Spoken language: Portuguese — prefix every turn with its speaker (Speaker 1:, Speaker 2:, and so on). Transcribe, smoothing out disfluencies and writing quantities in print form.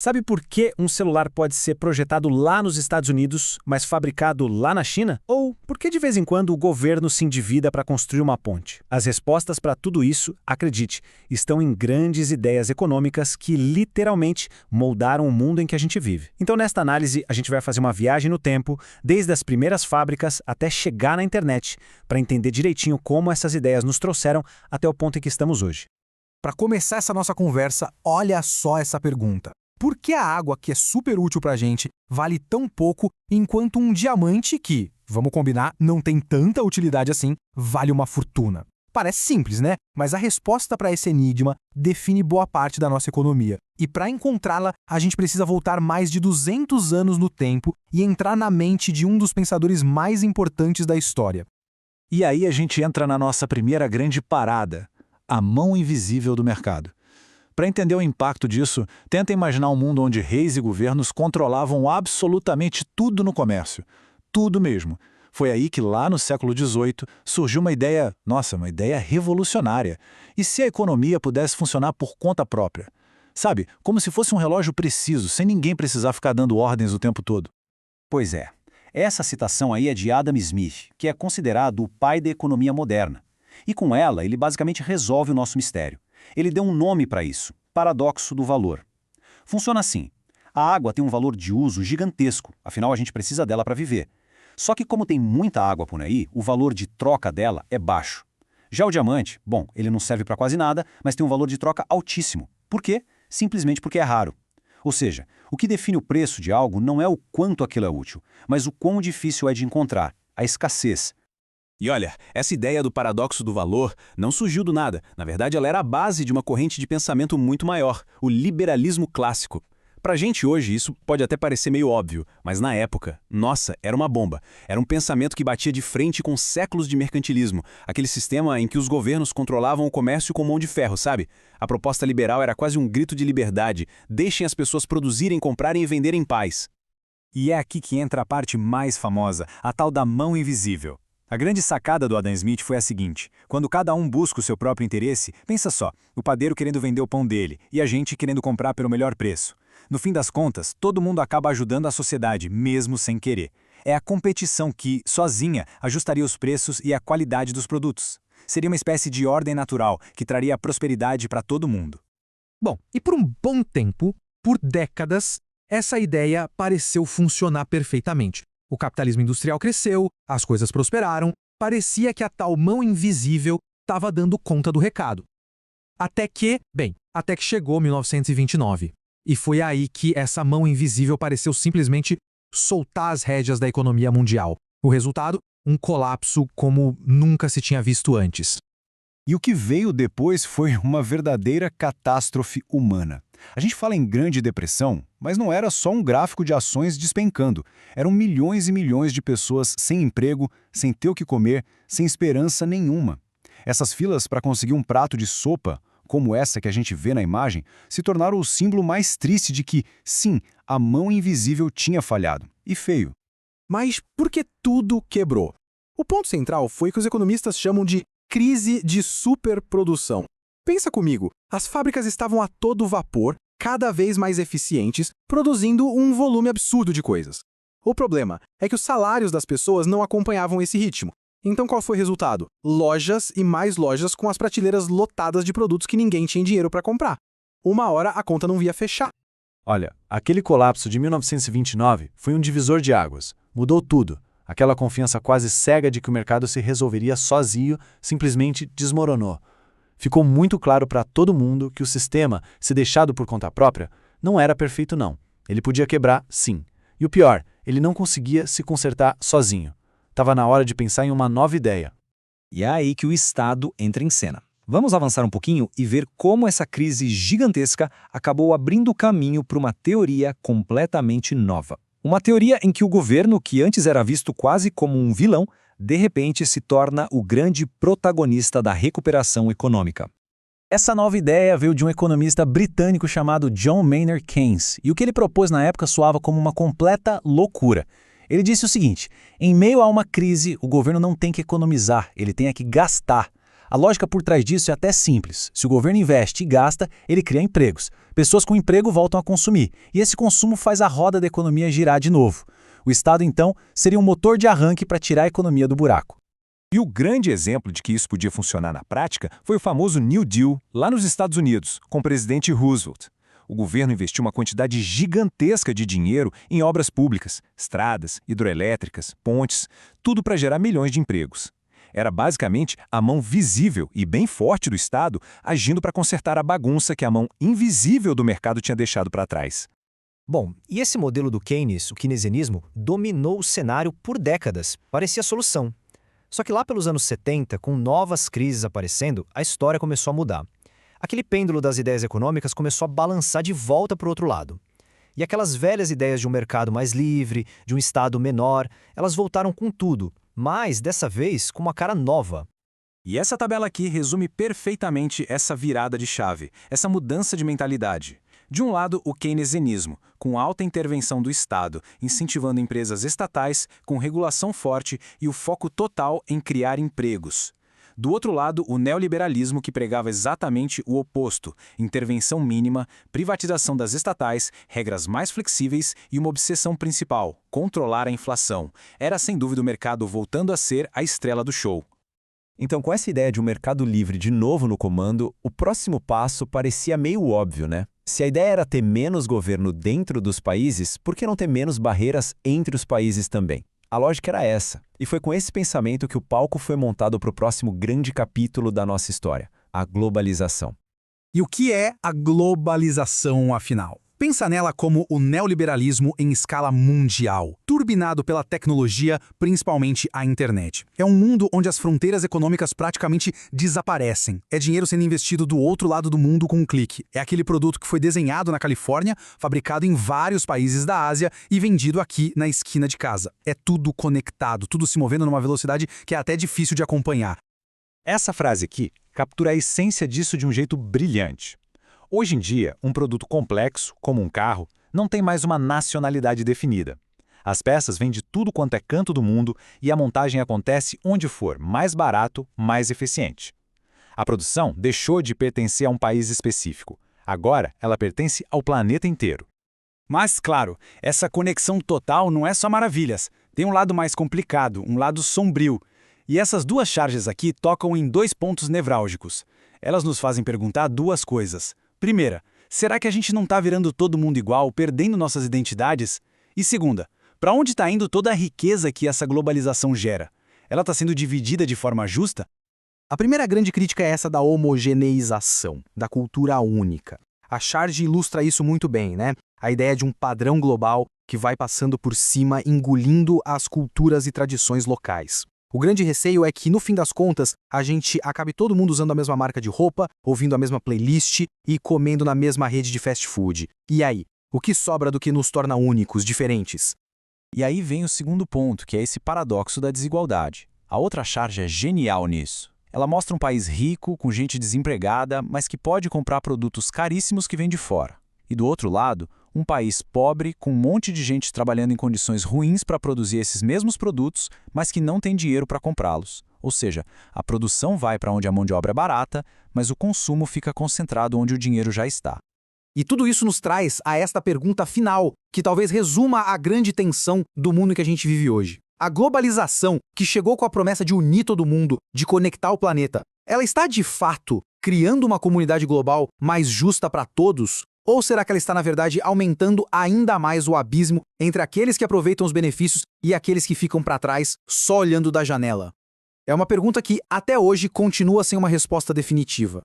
Speaker 1: Sabe por que um celular pode ser projetado lá nos Estados Unidos, mas fabricado lá na China? Ou por que de vez em quando o governo se endivida para construir uma ponte? As respostas para tudo isso, acredite, estão em grandes ideias econômicas que literalmente moldaram o mundo em que a gente vive. Então, nesta análise, a gente vai fazer uma viagem no tempo, desde as primeiras fábricas até chegar na internet, para entender direitinho como essas ideias nos trouxeram até o ponto em que estamos hoje.
Speaker 2: Para começar essa nossa conversa, olha só essa pergunta. Por que a água, que é super útil pra gente, vale tão pouco, enquanto um diamante que, vamos combinar, não tem tanta utilidade assim, vale uma fortuna? Parece simples, né? Mas a resposta para esse enigma define boa parte da nossa economia. E para encontrá-la, a gente precisa voltar mais de 200 anos no tempo e entrar na mente de um dos pensadores mais importantes da história.
Speaker 3: E aí a gente entra na nossa primeira grande parada, a mão invisível do mercado. Para entender o impacto disso, tenta imaginar um mundo onde reis e governos controlavam absolutamente tudo no comércio. Tudo mesmo. Foi aí que, lá no século XVIII, surgiu uma ideia revolucionária. E se a economia pudesse funcionar por conta própria? Sabe, como se fosse um relógio preciso, sem ninguém precisar ficar dando ordens o tempo todo.
Speaker 4: Pois é. Essa citação aí é de Adam Smith, que é considerado o pai da economia moderna. E com ela, ele basicamente resolve o nosso mistério. Ele deu um nome para isso, paradoxo do valor. Funciona assim. A água tem um valor de uso gigantesco, afinal a gente precisa dela para viver. Só que como tem muita água por aí, o valor de troca dela é baixo. Já o diamante, bom, ele não serve para quase nada, mas tem um valor de troca altíssimo. Por quê? Simplesmente porque é raro. Ou seja, o que define o preço de algo não é o quanto aquilo é útil, mas o quão difícil é de encontrar, a escassez.
Speaker 5: E olha, essa ideia do paradoxo do valor não surgiu do nada. Na verdade, ela era a base de uma corrente de pensamento muito maior, o liberalismo clássico. Pra gente hoje, isso pode até parecer meio óbvio, mas na época, nossa, era uma bomba. Era um pensamento que batia de frente com séculos de mercantilismo, aquele sistema em que os governos controlavam o comércio com mão de ferro, sabe? A proposta liberal era quase um grito de liberdade. Deixem as pessoas produzirem, comprarem e venderem em paz.
Speaker 3: E é aqui que entra a parte mais famosa, a tal da mão invisível. A grande sacada do Adam Smith foi a seguinte: quando cada um busca o seu próprio interesse, pensa só, o padeiro querendo vender o pão dele e a gente querendo comprar pelo melhor preço. No fim das contas, todo mundo acaba ajudando a sociedade, mesmo sem querer. É a competição que, sozinha, ajustaria os preços e a qualidade dos produtos. Seria uma espécie de ordem natural que traria prosperidade para todo mundo.
Speaker 2: Bom, e por um bom tempo, por décadas, essa ideia pareceu funcionar perfeitamente. O capitalismo industrial cresceu, as coisas prosperaram, parecia que a tal mão invisível estava dando conta do recado. Até que chegou 1929. E foi aí que essa mão invisível pareceu simplesmente soltar as rédeas da economia mundial. O resultado? Um colapso como nunca se tinha visto antes.
Speaker 6: E o que veio depois foi uma verdadeira catástrofe humana. A gente fala em Grande Depressão, mas não era só um gráfico de ações despencando. Eram milhões e milhões de pessoas sem emprego, sem ter o que comer, sem esperança nenhuma. Essas filas para conseguir um prato de sopa, como essa que a gente vê na imagem, se tornaram o símbolo mais triste de que, sim, a mão invisível tinha falhado. E feio.
Speaker 2: Mas por que tudo quebrou? O ponto central foi o que os economistas chamam de crise de superprodução. Pensa comigo, as fábricas estavam a todo vapor, cada vez mais eficientes, produzindo um volume absurdo de coisas. O problema é que os salários das pessoas não acompanhavam esse ritmo. Então qual foi o resultado? Lojas e mais lojas com as prateleiras lotadas de produtos que ninguém tinha dinheiro para comprar. Uma hora a conta não via fechar.
Speaker 3: Olha, aquele colapso de 1929 foi um divisor de águas. Mudou tudo. Aquela confiança quase cega de que o mercado se resolveria sozinho simplesmente desmoronou. Ficou muito claro para todo mundo que o sistema, se deixado por conta própria, não era perfeito não. Ele podia quebrar, sim. E o pior, ele não conseguia se consertar sozinho. Estava na hora de pensar em uma nova ideia.
Speaker 7: E é aí que o Estado entra em cena. Vamos avançar um pouquinho e ver como essa crise gigantesca acabou abrindo caminho para uma teoria completamente nova. Uma teoria em que o governo, que antes era visto quase como um vilão, de repente se torna o grande protagonista da recuperação econômica.
Speaker 1: Essa nova ideia veio de um economista britânico chamado John Maynard Keynes, e o que ele propôs na época soava como uma completa loucura. Ele disse o seguinte: em meio a uma crise, o governo não tem que economizar, ele tem que gastar. A lógica por trás disso é até simples. Se o governo investe e gasta, ele cria empregos. Pessoas com emprego voltam a consumir, e esse consumo faz a roda da economia girar de novo. O Estado, então, seria um motor de arranque para tirar a economia do buraco.
Speaker 3: E o grande exemplo de que isso podia funcionar na prática foi o famoso New Deal, lá nos Estados Unidos, com o presidente Roosevelt. O governo investiu uma quantidade gigantesca de dinheiro em obras públicas, estradas, hidroelétricas, pontes, tudo para gerar milhões de empregos. Era basicamente a mão visível e bem forte do Estado agindo para consertar a bagunça que a mão invisível do mercado tinha deixado para trás.
Speaker 8: Bom, e esse modelo do Keynes, o keynesianismo, dominou o cenário por décadas, parecia a solução. Só que lá pelos anos 70, com novas crises aparecendo, a história começou a mudar. Aquele pêndulo das ideias econômicas começou a balançar de volta para o outro lado. E aquelas velhas ideias de um mercado mais livre, de um Estado menor, elas voltaram com tudo, mas dessa vez com uma cara nova.
Speaker 5: E essa tabela aqui resume perfeitamente essa virada de chave, essa mudança de mentalidade. De um lado, o keynesianismo, com alta intervenção do Estado, incentivando empresas estatais, com regulação forte e o foco total em criar empregos. Do outro lado, o neoliberalismo, que pregava exatamente o oposto: intervenção mínima, privatização das estatais, regras mais flexíveis e uma obsessão principal: controlar a inflação. Era sem dúvida o mercado voltando a ser a estrela do show.
Speaker 9: Então, com essa ideia de um mercado livre de novo no comando, o próximo passo parecia meio óbvio, né? Se a ideia era ter menos governo dentro dos países, por que não ter menos barreiras entre os países também? A lógica era essa, e foi com esse pensamento que o palco foi montado para o próximo grande capítulo da nossa história, a globalização.
Speaker 2: E o que é a globalização, afinal? Pensa nela como o neoliberalismo em escala mundial, turbinado pela tecnologia, principalmente a internet. É um mundo onde as fronteiras econômicas praticamente desaparecem. É dinheiro sendo investido do outro lado do mundo com um clique. É aquele produto que foi desenhado na Califórnia, fabricado em vários países da Ásia e vendido aqui na esquina de casa. É tudo conectado, tudo se movendo numa velocidade que é até difícil de acompanhar.
Speaker 3: Essa frase aqui captura a essência disso de um jeito brilhante. Hoje em dia, um produto complexo, como um carro, não tem mais uma nacionalidade definida. As peças vêm de tudo quanto é canto do mundo e a montagem acontece onde for mais barato, mais eficiente. A produção deixou de pertencer a um país específico. Agora, ela pertence ao planeta inteiro.
Speaker 10: Mas, claro, essa conexão total não é só maravilhas. Tem um lado mais complicado, um lado sombrio. E essas duas charges aqui tocam em dois pontos nevrálgicos. Elas nos fazem perguntar duas coisas. Primeira, será que a gente não está virando todo mundo igual, perdendo nossas identidades? E segunda, para onde está indo toda a riqueza que essa globalização gera? Ela está sendo dividida de forma justa?
Speaker 2: A primeira grande crítica é essa da homogeneização, da cultura única. A charge ilustra isso muito bem, né? A ideia de um padrão global que vai passando por cima, engolindo as culturas e tradições locais. O grande receio é que, no fim das contas, a gente acabe todo mundo usando a mesma marca de roupa, ouvindo a mesma playlist e comendo na mesma rede de fast food. E aí? O que sobra do que nos torna únicos, diferentes?
Speaker 5: E aí vem o segundo ponto, que é esse paradoxo da desigualdade. A outra charge é genial nisso. Ela mostra um país rico, com gente desempregada, mas que pode comprar produtos caríssimos que vêm de fora. E do outro lado, um país pobre, com um monte de gente trabalhando em condições ruins para produzir esses mesmos produtos, mas que não tem dinheiro para comprá-los. Ou seja, a produção vai para onde a mão de obra é barata, mas o consumo fica concentrado onde o dinheiro já está.
Speaker 2: E tudo isso nos traz a esta pergunta final, que talvez resuma a grande tensão do mundo que a gente vive hoje. A globalização, que chegou com a promessa de unir todo mundo, de conectar o planeta, ela está de fato criando uma comunidade global mais justa para todos? Ou será que ela está, na verdade, aumentando ainda mais o abismo entre aqueles que aproveitam os benefícios e aqueles que ficam para trás só olhando da janela? É uma pergunta que, até hoje, continua sem uma resposta definitiva.